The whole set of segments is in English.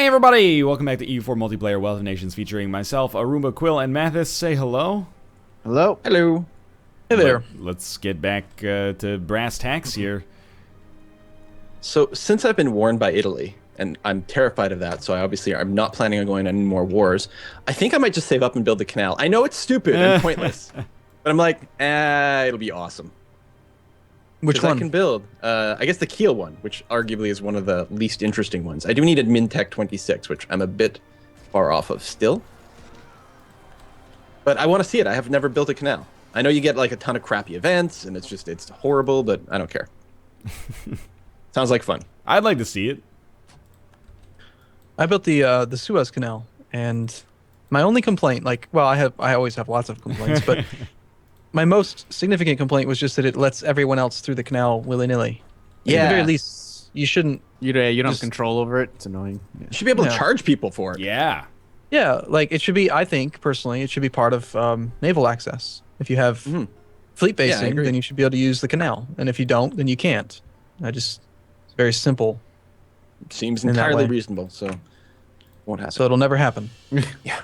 Hey everybody! Welcome back to EU4 Multiplayer Wealth of Nations featuring myself, Arumba, Quill, and Mathis. Say hello. Hello. Hello. Hey there. Let's get back to brass tacks here. So, since I've been warned by Italy, and I'm terrified of that, so I'm not planning on going on any more wars, I think I might just save up and build the canal. I know it's stupid and pointless, but I'm like, it'll be awesome. Which one? I can build, I guess the Kiel one, which arguably is one of the least interesting ones. I do need a Mintech 26, which I'm a bit far off of still. But I want to see it. I have never built a canal. I know you get like a ton of crappy events, and it's horrible, but I don't care. Sounds like fun. I'd like to see it. I built the Suez Canal, and my only complaint, I always have lots of complaints, but my most significant complaint was just that it lets everyone else through the canal willy-nilly. Yeah. At the very least, you shouldn't. You don't have control over it. It's annoying. You should be able to charge people for it. Yeah. Yeah, like it should be. I think personally, it should be part of naval access. If you have fleet basing, then you should be able to use the canal, and if you don't, then you can't. It's very simple. Seems entirely reasonable, so won't happen. So it'll never happen. Yeah.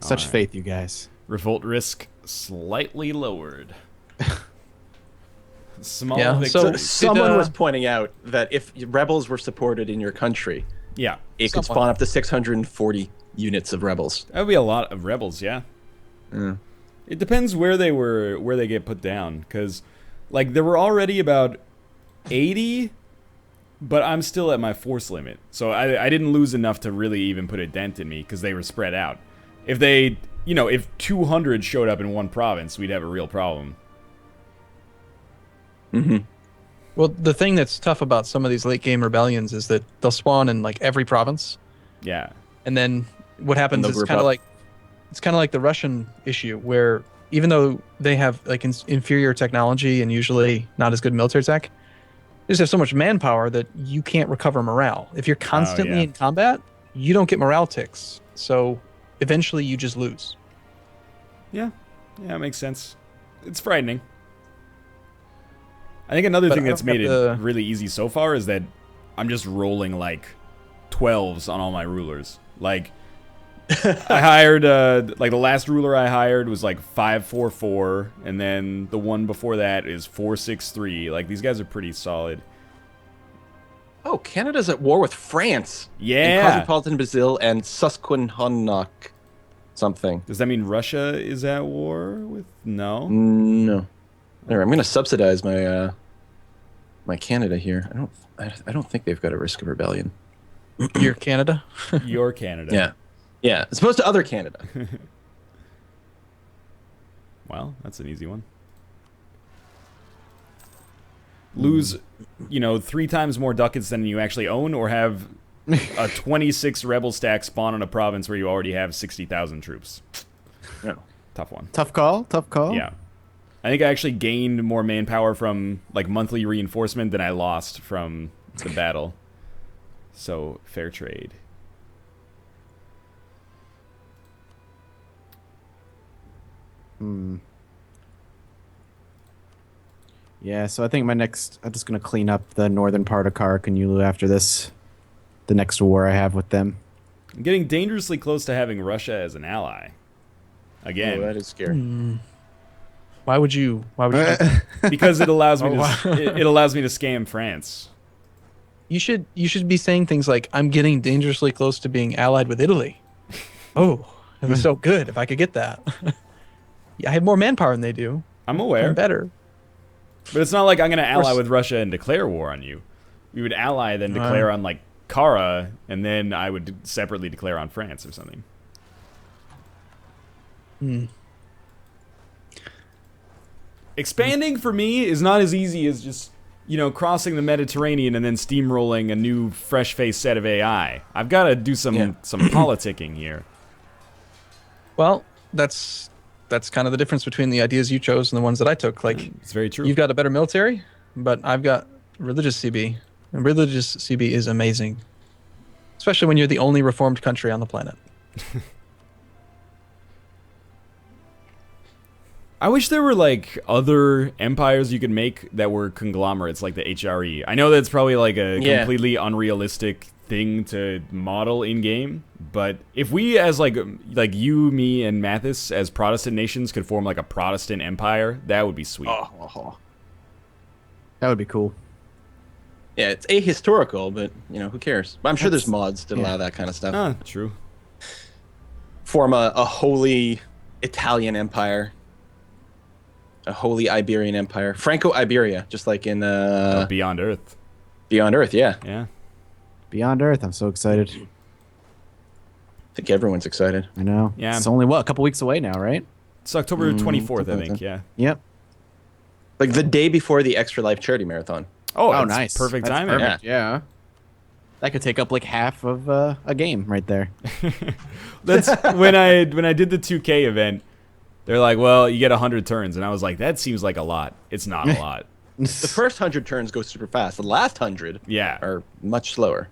Such faith, you guys. Revolt risk slightly lowered. Small Yeah, victory. so Someone was pointing out that if rebels were supported in your country, it could spawn up to 640 units of rebels. That would be a lot of rebels, yeah. It depends where they get put down, because like there were already about 80, but I'm still at my force limit, so I didn't lose enough to really even put a dent in me because they were spread out. If they, if 200 showed up in one province, we'd have a real problem. Well, the thing that's tough about some of these late game rebellions is that they'll spawn in like every province. Yeah. And then what happens is it's kind of like the Russian issue, where even though they have like inferior technology and usually not as good military tech, they just have so much manpower that you can't recover morale. If you're constantly in combat, you don't get morale ticks. So eventually you just lose. Yeah, it makes sense. It's frightening. I think another thing that's made it really easy so far is that I'm just rolling like 12s on all my rulers. Like, I hired, like the last ruler I hired was like 544, and then the one before that is 463. Like, these guys are pretty solid. Oh, Canada's at war with France. Yeah. In Cosmopolitan Brazil and Susquehannock something. Does that mean Russia is at war with? No. No. There, I'm going to subsidize my my Canada here. I don't think they've got a risk of rebellion. You're Canada? You're Canada. Yeah. Yeah, as opposed to other Canada. Well, that's an easy one. Lose, 3 times more ducats than you actually own, or have a 26 rebel stack spawn on a province where you already have 60,000 troops. No. Tough one. Tough call. Tough call. Yeah. I think I actually gained more manpower from like monthly reinforcement than I lost from the battle. So, fair trade. Yeah, so I think I'm just going to clean up the northern part of Karakanyulu after this. The next war I have with them. I'm getting dangerously close to having Russia as an ally. Again. Oh, that is scary. Why would you? Because it allows me to it allows me to scam France. You should be saying things like, "I'm getting dangerously close to being allied with Italy." Oh, it was so good. If I could get that. Yeah, I have more manpower than they do. I'm aware. I'm better. But it's not like I'm going to ally with Russia and declare war on you. We would ally, then declare on like Kara, and then I would separately declare on France or something. Expanding for me is not as easy as just, crossing the Mediterranean and then steamrolling a new fresh-faced set of AI. I've got to do some politicking here. Well, that's kind of the difference between the ideas you chose and the ones that I took. Like, it's very true. You've got a better military, but I've got religious CB. And religious CB is amazing. Especially when you're the only reformed country on the planet. I wish there were like other empires you could make that were conglomerates, like the HRE. I know that's probably like a completely unrealistic thing to model in game, but if we as like you, me, and Mathis as Protestant nations could form like a Protestant empire, that would be sweet. That would be cool. Yeah, it's ahistorical, but who cares? I'm sure there's mods that allow that kind of stuff. True. Form a holy Italian empire, a holy Iberian empire, Franco-Iberia, just like in Beyond Earth. Beyond Earth, yeah. Yeah. Beyond Earth, I'm so excited. I think everyone's excited. I know. Yeah. It's only a couple weeks away now, right? It's October 24th, I think. Yeah. Yep. Like the day before the Extra Life charity marathon. Oh, nice. Perfect That's timing. perfect. Yeah. That could take up like half of a game right there. That's when I did the 2K event. They're like, well, you get 100 turns, and I was like, that seems like a lot. It's not a lot. The first 100 turns go super fast. The last 100 are much slower.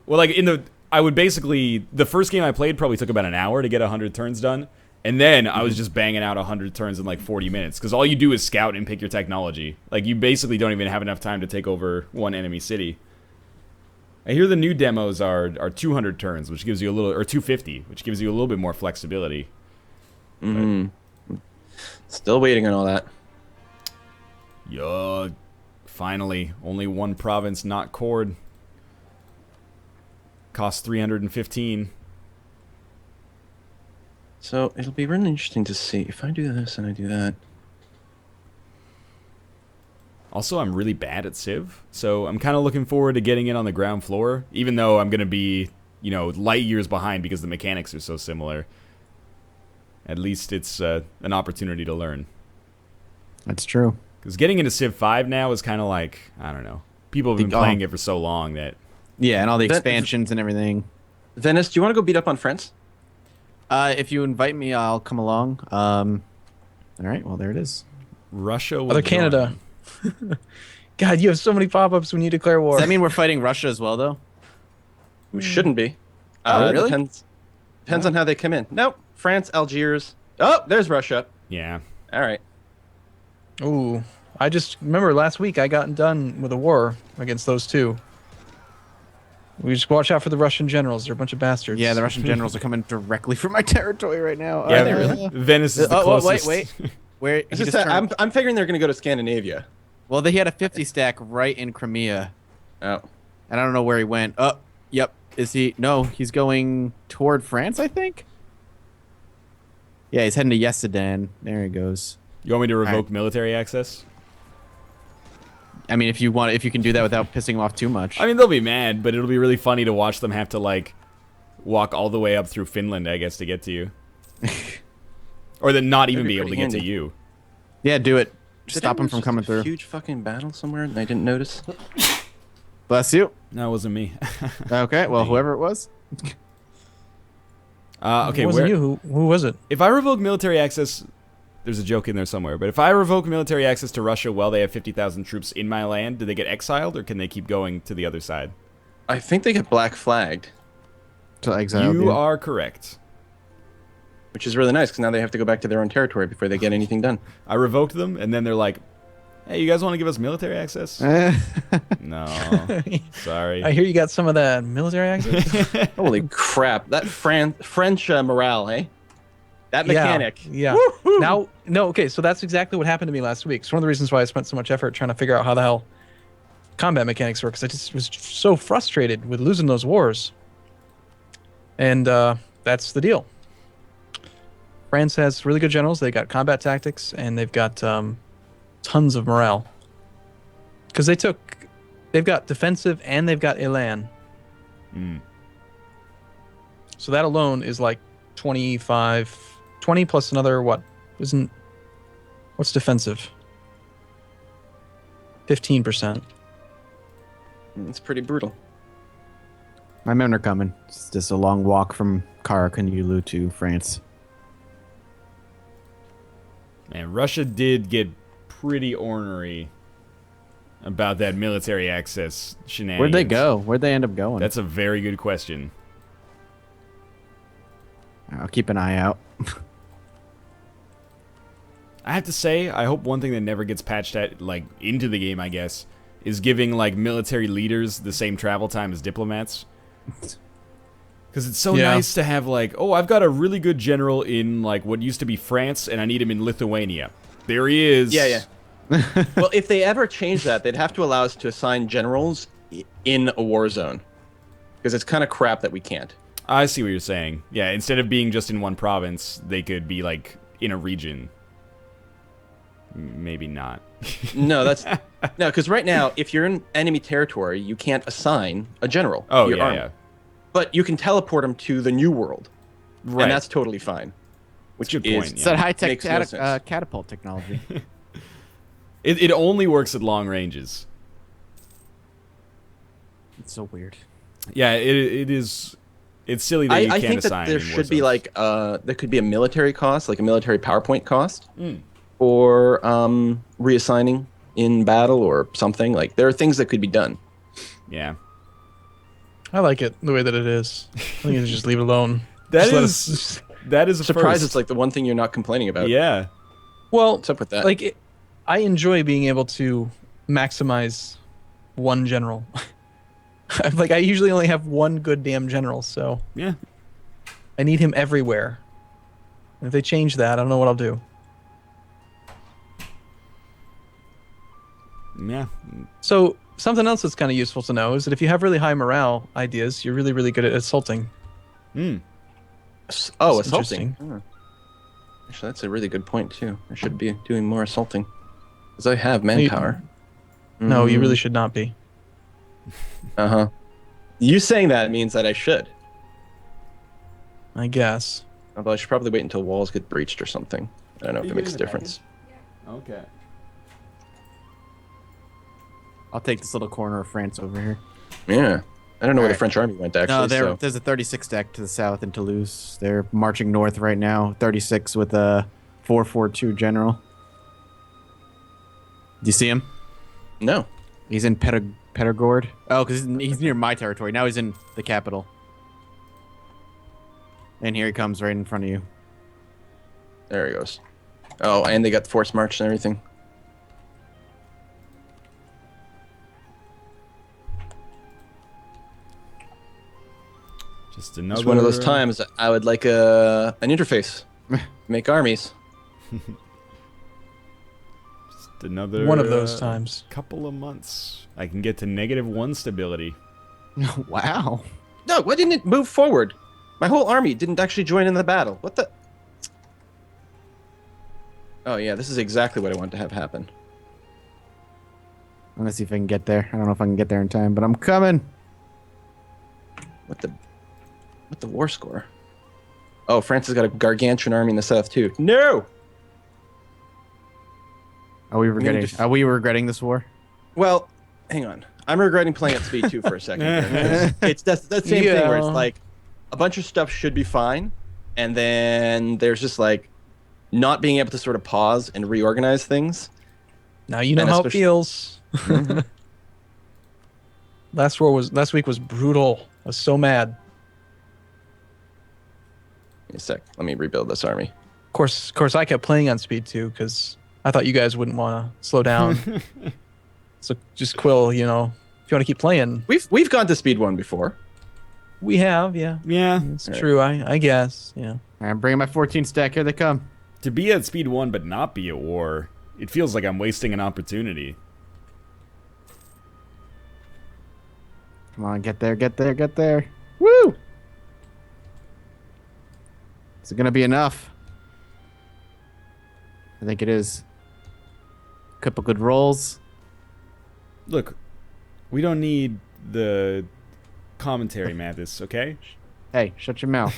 Well, like the first game I played probably took about an hour to get 100 turns done, and then I was just banging out 100 turns in like 40 minutes because all you do is scout and pick your technology. Like you basically don't even have enough time to take over one enemy city. I hear the new demos are 200 turns, which gives you or 250, which gives you a little bit more flexibility. Still waiting on all that. Yuck. Finally, only one province not cored. Costs 315. So it'll be really interesting to see if I do this and I do that. Also, I'm really bad at Civ, so I'm kind of looking forward to getting in on the ground floor, even though I'm going to be, light years behind because the mechanics are so similar. At least it's an opportunity to learn. That's true. Because getting into Civ 5 now is kind of like, I don't know. People have been playing it for so long that... Yeah, and all the expansions and everything. Venice, do you want to go beat up on France? If you invite me, I'll come along. All right, well, there it is. Russia will Other Canada. God, you have so many pop-ups when you declare war. Does that mean we're fighting Russia as well, though? We shouldn't be. Really? Depends on how they come in. Nope. France, Algiers. Oh, there's Russia. Yeah. All right. Ooh, I just remember last week I got done with a war against those two. We just watch out for the Russian generals. They're a bunch of bastards. Yeah, the Russian generals are coming directly from my territory right now. Yeah, are they really? Venice is the closest. Wait. Where? I'm figuring they're going to go to Scandinavia. Well, he had a 50 stack right in Crimea. Oh. And I don't know where he went. Oh, yep. Is he? No, he's going toward France, I think. Yeah, he's heading to Yesedan. There he goes. You want me to revoke military access? I mean, if you can do that without pissing him off too much. I mean, they'll be mad, but it'll be really funny to watch them have to, like, walk all the way up through Finland, I guess, to get to you. Or then not even be able to get to you. Yeah, do it. Stop him from coming through. Huge fucking battle somewhere and I didn't notice. Bless you. No, it wasn't me. Okay, well, whoever it was. Okay, it wasn't you. Who was it? If I revoke military access... There's a joke in there somewhere, but if I revoke military access to Russia while they have 50,000 troops in my land, do they get exiled, or can they keep going to the other side? I think they get black flagged. To exile. You are correct. Which is really nice, because now they have to go back to their own territory before they get anything done. I revoked them, and then they're like, hey, you guys want to give us military access? No. Sorry. I hear you got some of that military access. Holy crap. That French morale, eh? That mechanic. Yeah. Okay, so that's exactly what happened to me last week. It's one of the reasons why I spent so much effort trying to figure out how the hell combat mechanics work, because I just was so frustrated with losing those wars. And that's the deal. France has really good generals. They got combat tactics, and they've got tons of morale. Because they've got defensive and they've got elan. So that alone is like 20 plus another, what's defensive? 15%. It's pretty brutal. My men are coming. It's just a long walk from Karakanyulu to France. Man, Russia did get pretty ornery about that military access shenanigans. Where'd they go? Where'd they end up going? That's a very good question. I'll keep an eye out. I have to say, I hope one thing that never gets patched into the game, I guess, is giving military leaders the same travel time as diplomats. Because it's so nice to have I've got a really good general in what used to be France, and I need him in Lithuania. There he is. Yeah. Well, if they ever change that, they'd have to allow us to assign generals in a war zone. Because it's kind of crap that we can't. I see what you're saying. Yeah, instead of being just in one province, they could be in a region. Maybe not. No, because right now, if you're in enemy territory, you can't assign a general. Oh, yeah. But you can teleport them to the new world. Right. And that's totally fine. Which good point. It's that high-tech catapult technology. It only works at long ranges. It's so weird. Yeah, it is. It's silly that you can't assign. I think that there should be there could be a military cost, like a military PowerPoint cost, or reassigning in battle or something. There are things that could be done. Yeah. I like it the way that it is. I think you just leave it alone. That is a surprise. first. It's the one thing you're not complaining about. Yeah. Well, what's up with that? I enjoy being able to maximize one general. I usually only have one good damn general, so yeah, I need him everywhere. And if they change that, I don't know what I'll do. Yeah. So something else that's kind of useful to know is that if you have really high morale ideas, you're really, really good at assaulting. Oh, assaulting. Actually, that's a really good point too. I should be doing more assaulting, because I have manpower. No, you really should not be. You saying that means that I should. I guess. Although I should probably wait until walls get breached or something. I don't know if it makes a difference. Okay. I'll take this little corner of France over here. Yeah. I don't know where the French army went, actually. No, there's a 36 deck to the south in Toulouse. They're marching north right now. 36 with a 442 general. Do you see him? No. He's in Perigord. Oh, because he's near my territory. Now he's in the capital. And here he comes right in front of you. There he goes. Oh, and they got the force march and everything. Just another. It's one of those times I would like an interface. Make armies. Just another one of those times. Couple of months. I can get to -1 stability. Wow. No, why didn't it move forward? My whole army didn't actually join in the battle. What the? Oh yeah, this is exactly what I want to have happen. I'm gonna see if I can get there. I don't know if I can get there in time, but I'm coming. What the war score? Oh, France has got a gargantuan army in the south too. No. Are we regretting this war? Well, hang on. I'm regretting playing at speed 2 for a second. It's that same thing where it's a bunch of stuff should be fine, and then there's just not being able to sort of pause and reorganize things. Now you know how it feels. Last week was brutal. I was so mad. Wait a sec. Let me rebuild this army. Of course, I kept playing on speed 2 because I thought you guys wouldn't want to slow down. So just Quill, if you want to keep playing. We've gone to speed 1 before. We have, yeah. Yeah. It's true, I guess, yeah. I'm bringing my 14 stack. Here they come. To be at speed 1 but not be at war, it feels like I'm wasting an opportunity. Come on, get there, get there, get there. Woo! Is it going to be enough? I think it is. Couple good rolls. Look, we don't need the commentary, Mathis, okay? Hey, shut your mouth.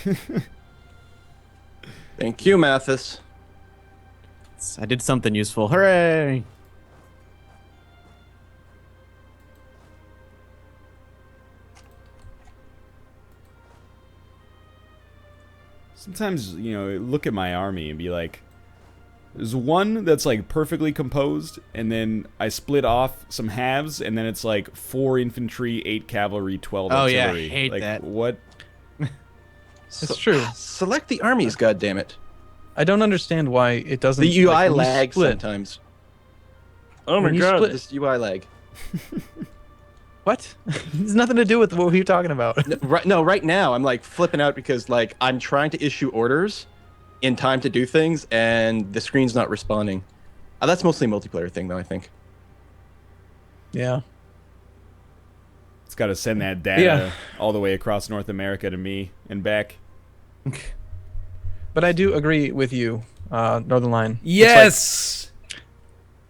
Thank you, Mathis. I did something useful. Hooray! Sometimes, look at my army and be like, there's one that's perfectly composed, and then I split off some halves, and then it's 4 infantry, 8 cavalry, 12 artillery. Oh yeah, I hate that. What? It's true. Select the armies, goddammit. I don't understand why it doesn't. The UI when you lag split- sometimes. Oh my When you god, split- this UI lag. What? It's nothing to do with what we're talking about. Right now I'm like flipping out because like I'm trying to issue orders in time to do things and the screen's not responding. That's mostly a multiplayer thing though, I think. Yeah. It's got to send that data all the way across North America to me and back. But I do agree with you, Northern Line. Yes!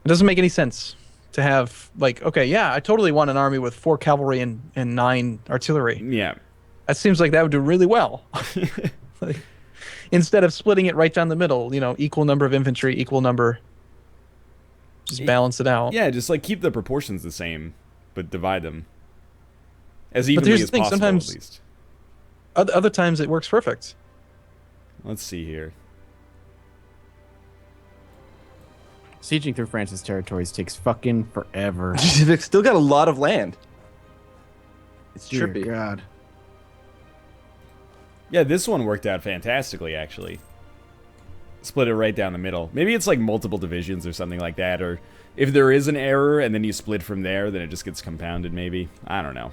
It doesn't make any sense to have, like, okay, yeah, I totally want an army with 4 cavalry and 9 artillery. Yeah. That seems like that would do really well. Like, instead of splitting it right down the middle, equal number of infantry, equal number. Just balance it out. Yeah, just like keep the proportions the same, but divide them as But evenly here's as the thing, possible, sometimes at least. Other times it works perfect. Let's see here. Sieging through France's territories takes fucking forever. They've still got a lot of land. It's Dear trippy. God. Yeah, this one worked out fantastically, actually. Split it right down the middle. Maybe it's like multiple divisions or something like that, or if there is an error and then you split from there, then it just gets compounded, maybe. I don't know.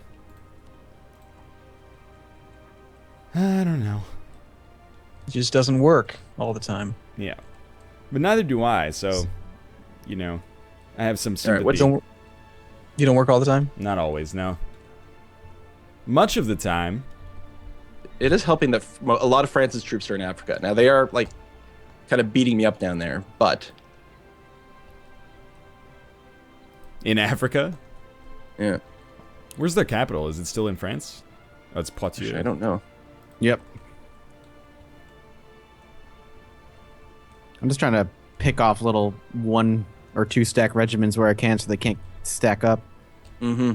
I don't know. It just doesn't work all the time. Yeah. But neither do I, so, I have some sympathy. You don't work all the time? Not always, no. Much of the time. It is helping that a lot of France's troops are in Africa. Now, they are, like, kind of beating me up down there, but... In Africa? Yeah. Where's their capital? Is it still in France? Oh, it's Poitiers. I don't know. Yep. I'm just trying to pick off little 1 or 2 stack regiments where I can so they can't stack up. Mm-hmm.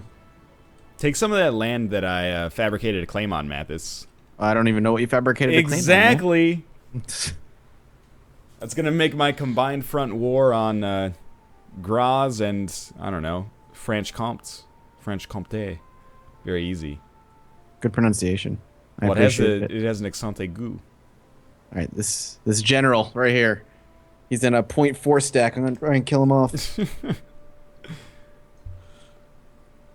Take some of that land that I fabricated a claim on, Mathis. I don't even know what you fabricated. Exactly. That's going to make my combined front war on Graz and, I don't know, French Comté. Very easy. Good pronunciation. Well, it has an accent aigu. All right, this general right here. He's in a 0.4 stack. I'm going to try and kill him off.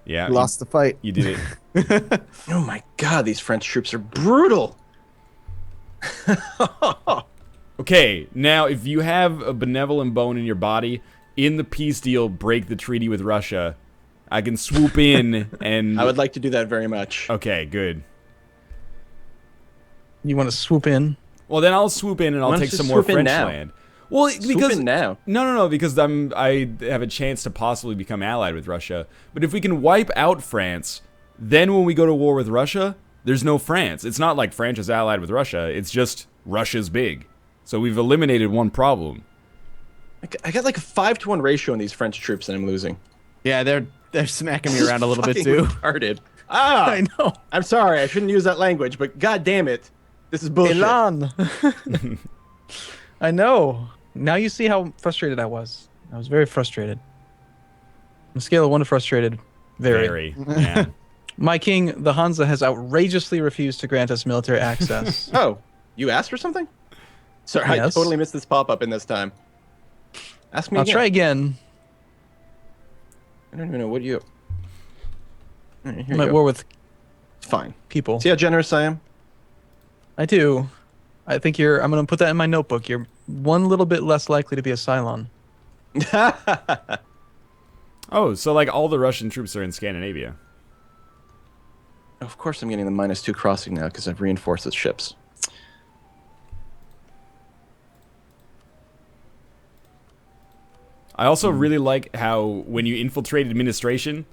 Yeah. Lost the fight. You did it. Oh my god, these French troops are brutal. Okay, now if you have a benevolent bone in your body, in the peace deal, break the treaty with Russia. I can swoop in and... I would like to do that very much. Okay, good. You want to swoop in? Well, then I'll swoop in and I'll take some more French land. Well, because swoop in now. No, because I have a chance to possibly become allied with Russia. But if we can wipe out France, then when we go to war with Russia, there's no France. It's not like France is allied with Russia. It's just Russia's big. So we've eliminated one problem. I got like a 5-to-1 ratio in these French troops, and I'm losing. Yeah, they're smacking me around a little bit too. Retarded. I know. I'm sorry, I shouldn't use that language, but god damn it, this is bullshit. Elan. I know. Now you see how frustrated I was. I was very frustrated. On a scale of 1 to frustrated, very. Yeah. My king, the Hansa, has outrageously refused to grant us military access. Oh, you asked for something? Sorry, Yes. I totally missed this pop-up in this time. Ask me I'll again. try again. I don't even know what you... All right, here I'm you at go. war with Fine. people. See how generous I am? I do. I think I'm going to put that in my notebook. You're one little bit less likely to be a Cylon. Oh, so like all the Russian troops are in Scandinavia. Of course I'm getting the -2 crossing now because I've reinforced the ships. I also really like how when you infiltrate administration,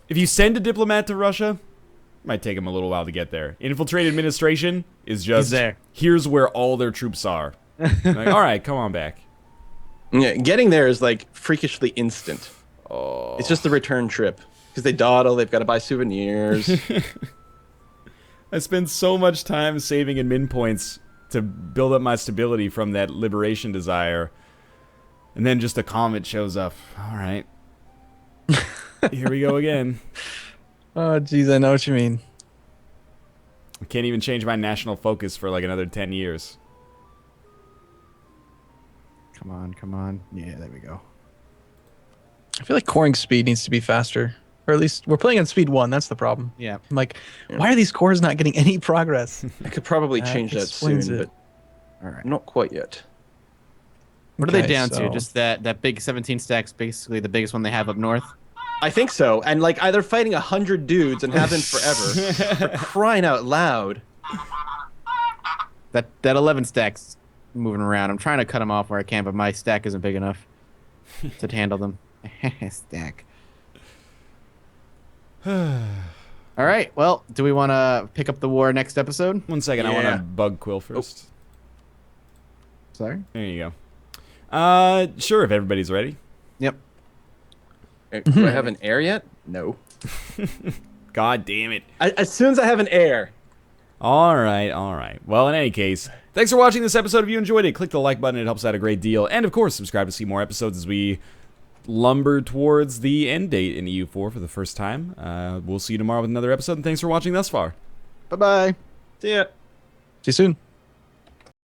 if you send a diplomat to Russia, might take them a little while to get there. Infiltrate administration is just, there. Here's where all their troops are. Like, all right, come on back. Yeah, getting there is like freakishly instant. Oh. It's just the return trip. Because they dawdle, they've got to buy souvenirs. I spend so much time saving admin points to build up my stability from that liberation desire. And then just a comet shows up. All right. Here we go again. Oh, geez, I know what you mean. I can't even change my national focus for like another 10 years. Come on, come on. Yeah, there we go. I feel like coring speed needs to be faster. Or at least we're playing on speed 1. That's the problem. Yeah. I'm like, why are these cores not getting any progress? I could probably change that soon, but all right, not quite yet. What are they down to? Just that big 17 stacks, basically the biggest one they have up north? I think so. And like either fighting 100 dudes and have been forever. For crying out loud. That 11 stack's moving around. I'm trying to cut them off where I can, but my stack isn't big enough to handle them. Stack. All right. Well, do we want to pick up the war next episode? 1 second. I want to bug Quill first. Sorry. There you go. Sure, if everybody's ready. Yep. Do I have an heir yet? No. God damn it. As soon as I have an heir. All right. Well, in any case, thanks for watching this episode. If you enjoyed it, click the like button. It helps out a great deal. And, of course, subscribe to see more episodes as we lumber towards the end date in EU4 for the first time. We'll see you tomorrow with another episode, and thanks for watching thus far. Bye-bye. See ya. See you soon.